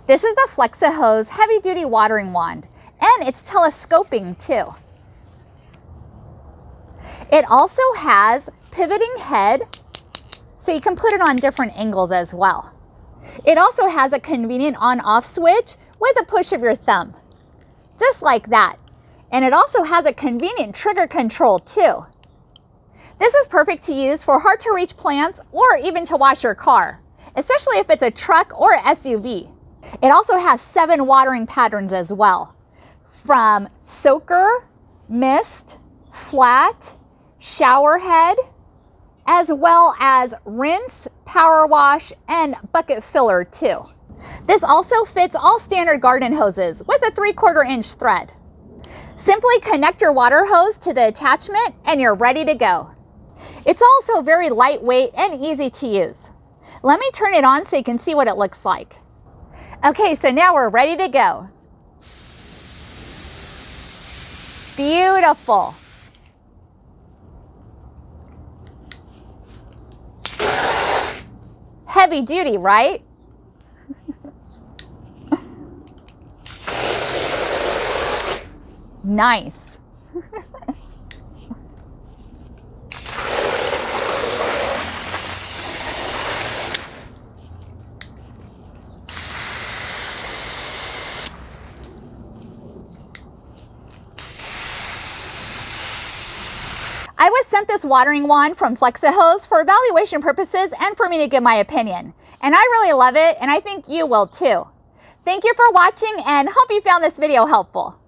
This is the Flexi Hose heavy duty watering wand, and it's telescoping too. It also has pivoting head, so you can put it on different angles as well. It also has a convenient on-off switch with a push of your thumb, just like that. And it also has a convenient trigger control too. This is perfect to use for hard to reach plants or even to wash your car, especially if it's a truck or SUV. It also has 7 watering patterns as well, from soaker, mist, flat, shower head, as well as rinse, power wash, and bucket filler too. This also fits all standard garden hoses with a 3/4 inch thread. Simply connect your water hose to the attachment and you're ready to go. It's also very lightweight and easy to use. Let me turn it on so you can see what it looks like. Okay, so now we're ready to go. Beautiful. Heavy duty, right? Nice. I was sent this watering wand from Flexi Hose for evaluation purposes and for me to give my opinion. And I really love it, and I think you will too. Thank you for watching and hope you found this video helpful.